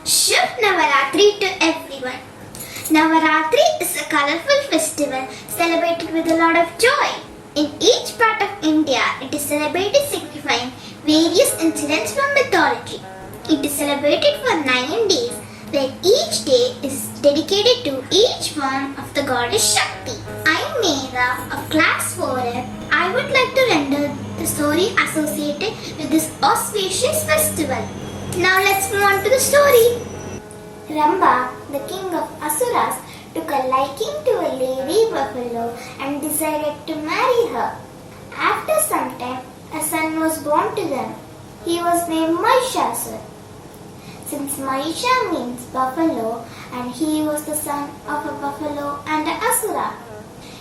Shubh Navaratri to everyone. Navaratri is a colorful festival celebrated with a lot of joy. In each part of India, it is celebrated signifying various incidents from mythology. It is celebrated for 9 days, where each day is dedicated to each form of the goddess Shakti. I am Meera of class 4F. I would like to render the story associated with this auspicious festival. Now let's move on to the story. Ramba, the king of Asuras, took a liking to a lady buffalo and decided to marry her. After some time, a son was born to them. He was named Mahishasur. Since Mahisha means buffalo and he was the son of a buffalo and an Asura,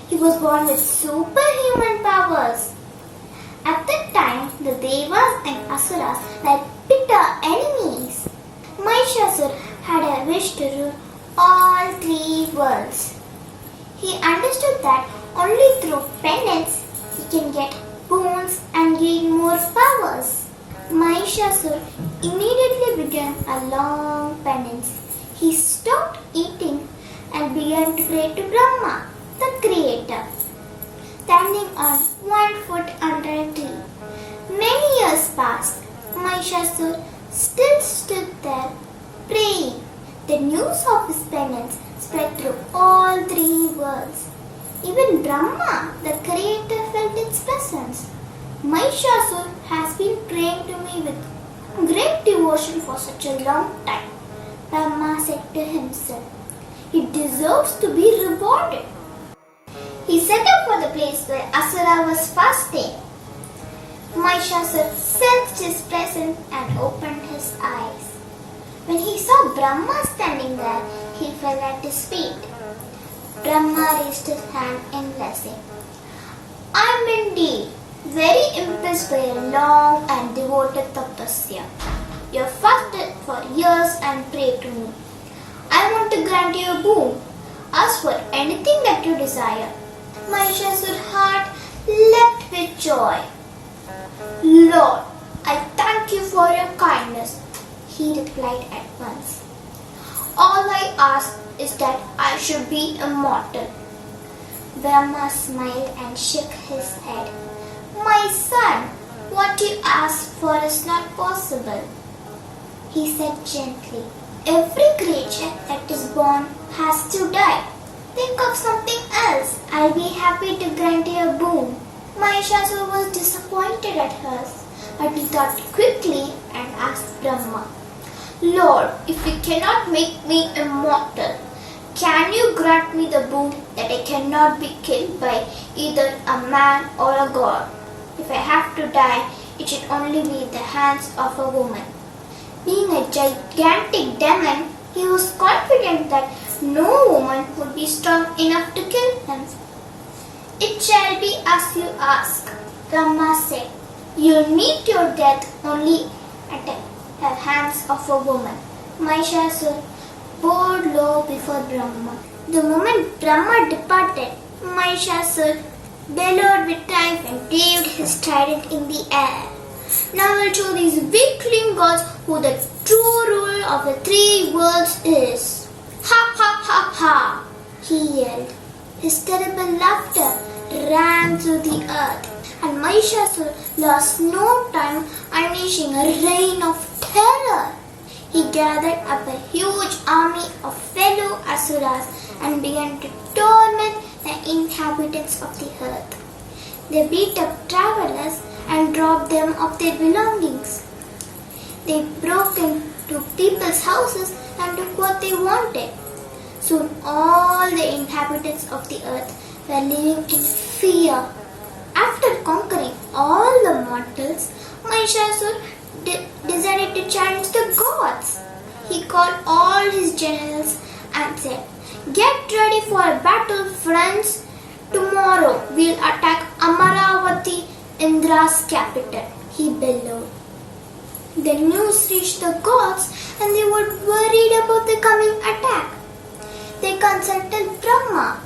he was born with superhuman powers. At that time, the Devas and Asuras were bitter enemies. Mahishasur had a wish to rule all 3 worlds. He understood that only through penance he can get boons and gain more powers. Mahishasur immediately began a long penance. He stopped eating and began to pray to Brahma, the creator, standing on 1 foot under a tree. Many years passed. Mahishasur still stood there praying. The news of his penance spread through all 3 worlds. Even Brahma, the creator, felt its presence. Mahishasur has been praying to me with great devotion for such a long time. Brahma said to himself, he deserves to be rewarded. He set up for the place where Asura was fasting. Mahishasur sensed his presence and opened his eyes. When he saw Brahma standing there, he fell at his feet. Brahma raised his hand in blessing. I am indeed very impressed by a long and devoted tapasya. You have fasted for years and prayed to me. I want to grant you a boon. Ask for anything that you desire. Mahishasur's heart leapt with joy. Lord, I thank you for your kindness, he replied at once. All I ask is that I should be immortal. Brahma smiled and shook his head. My son, what you ask for is not possible, he said gently. Every creature that is born has to die. Think of something else. I'll be happy to grant you a boon. Mahishasur was disappointed at first, but he thought quickly and asked Brahma, Lord, if you cannot make me immortal, can you grant me the boon that I cannot be killed by either a man or a god? If I have to die, it should only be in the hands of a woman. Being a gigantic demon, he was confident that no woman would be strong enough to kill him. It shall be as you ask, Brahma said. You'll meet your death only at the hands of a woman. Mahishasur bowed low before Brahma. The moment Brahma departed, Mahishasur bellowed with triumph and waved his trident in the air. Now I'll show these weakling gods who the true ruler of the 3 worlds is. Ha ha ha ha, he yelled. His terrible laughter rang through the earth, and Mahishasur lost no time unleashing a reign of terror. He gathered up a huge army of fellow Asuras and began to torment the inhabitants of the earth. They beat up travelers and robbed them of their belongings. They broke into people's houses and took what they wanted. Soon all the inhabitants of the earth were living in fear. After conquering all the mortals, Mahishasur decided to challenge the gods. He called all his generals and said, Get ready for a battle, friends. Tomorrow we'll attack Amaravati, Indra's capital, he bellowed. The news reached the gods and they were worried about the coming attack. They consulted Brahma.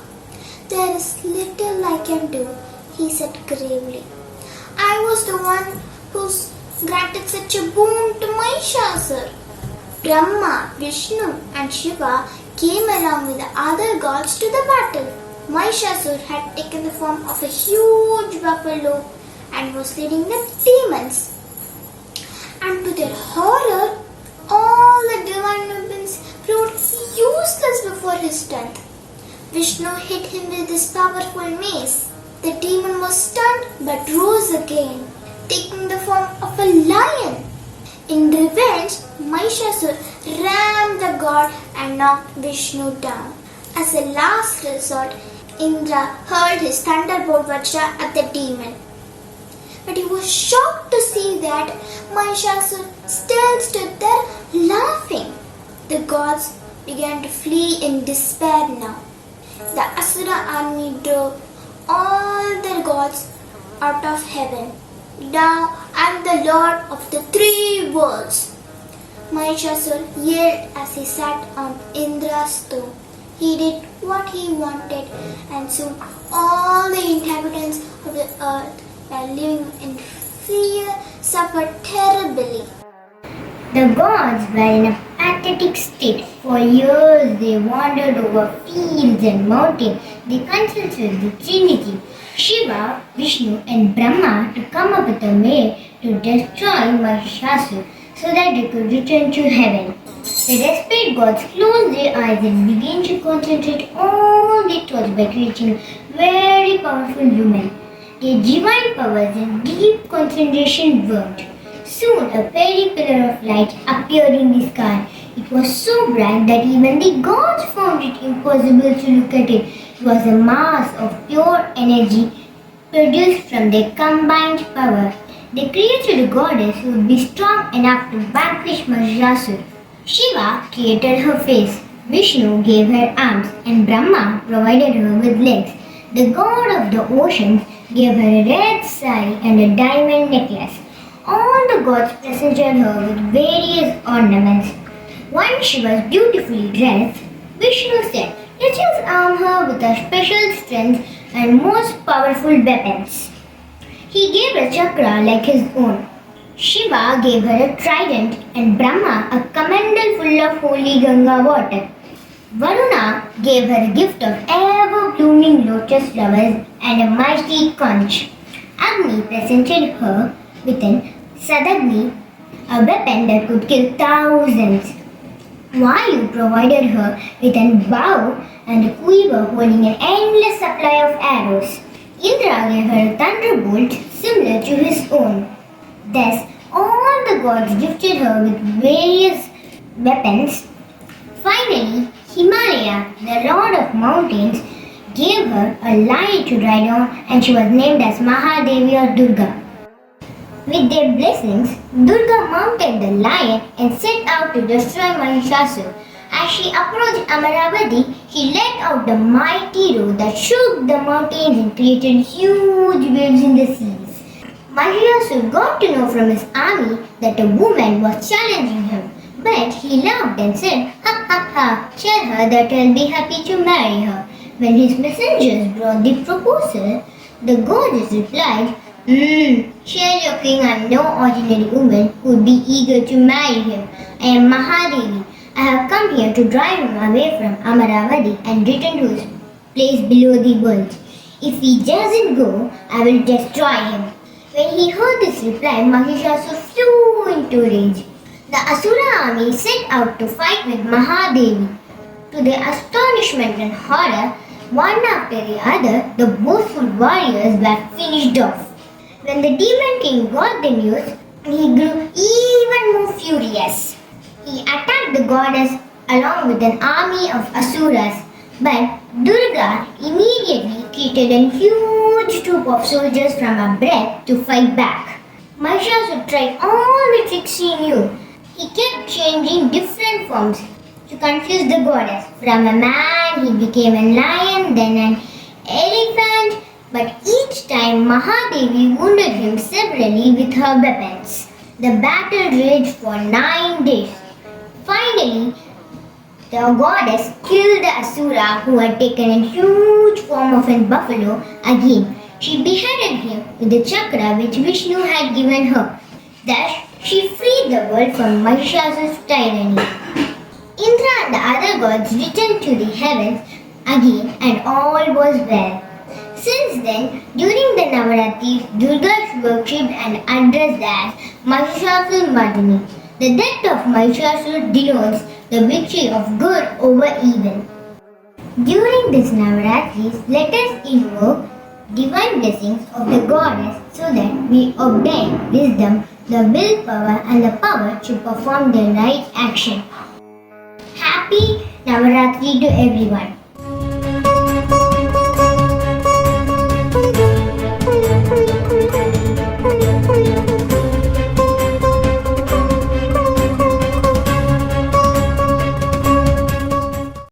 There is little I can do, he said gravely. I the one who granted such a boon to Mahishasur? Brahma, Vishnu and Shiva came along with the other gods to the battle. Mahishasur had taken the form of a huge buffalo and was leading the demons. And to their horror, all the divine weapons proved useless before his strength. Vishnu hit him with his powerful mace. The demon was stunned but rose again, taking the form of a lion. In revenge, Mahishasur rammed the god and knocked Vishnu down. As a last resort, Indra hurled his thunderbolt Vajra at the demon. But he was shocked to see that Mahishasur still stood there laughing. The gods began to flee in despair now. The Asura army drove all the gods out of heaven. Now I am the lord of the three worlds. Mahishasur yelled as he sat on Indra's throne. He did what he wanted, and soon all the inhabitants of the earth were living in fear, suffered terribly. The gods were in a pathetic state. For years they wandered over fields and mountains. They consulted the Trinity, Shiva, Vishnu and Brahma, to come up with a way to destroy Mahishasur so that they could return to heaven. The desperate gods closed their eyes and began to concentrate all their thoughts by creating a very powerful woman. Their divine powers and deep concentration worked. Soon a fairy pillar of light appeared in the sky. It was so bright that even the gods found it impossible to look at it. It was a mass of pure energy produced from their combined power. They created a goddess who would be strong enough to vanquish Mahishasur. Shiva created her face, Vishnu gave her arms, and Brahma provided her with legs. The god of the oceans gave her a red sari and a diamond necklace. All the gods presented her with various ornaments. Once she was beautifully dressed, Vishnu said, "Let us arm her with our special strength and most powerful weapons." He gave her a chakra like his own. Shiva gave her a trident and Brahma a kamandal full of holy Ganga water. Varuna gave her a gift of ever-blooming lotus flowers and a mighty conch. Agni presented her with an Sadagni, a weapon that could kill thousands. Vayu provided her with a bow and a quiver holding an endless supply of arrows. Indra gave her a thunderbolt similar to his own. Thus, all the gods gifted her with various weapons. Finally, Himalaya, the lord of mountains, gave her a lion to ride on, and she was named as Mahadevi or Durga. With their blessings, Durga mounted the lion and set out to destroy Mahishasur. As she approached Amaravati, he let out the mighty roar that shook the mountains and created huge waves in the seas. Mahishasur got to know from his army that a woman was challenging him, but he laughed and said, "Ha ha ha, tell her that I'll be happy to marry her." When his messengers brought the proposal, the goddess replied, "Share your king, I'm no ordinary woman who would be eager to marry him. I am Mahadevi. I have come here to drive him away from Amaravati and return to his place below the world. If he doesn't go, I will destroy him." When he heard this reply, Mahishasur flew into rage. The Asura army set out to fight with Mahadevi. To their astonishment and horror, one after the other, the boastful warriors were finished off. When the demon king got the news, he grew even more furious. He attacked the goddess along with an army of Asuras, but Durga immediately created a huge troop of soldiers from her breath to fight back. Mahishasur tried all the tricks he knew. He kept changing different forms to confuse the goddess. From a man, he became a lion, then an elephant, but each time Mahadevi wounded him severely with her weapons. The battle raged for 9 days. Finally, the goddess killed the Asura who had taken a huge form of a buffalo again. She beheaded him with the chakra which Vishnu had given her. Thus, she freed the world from Mahishasu's tyranny. Indra and the other gods returned to the heavens again and all was well. Since then, during the Navaratris, Durga is worshipped and addressed as Mahishasuramardhini. The death of Mahishasur denotes the victory of good over evil. During this Navaratris, let us invoke divine blessings of the goddess so that we obtain wisdom, the willpower and the power to perform the right action. Happy Navaratri to everyone.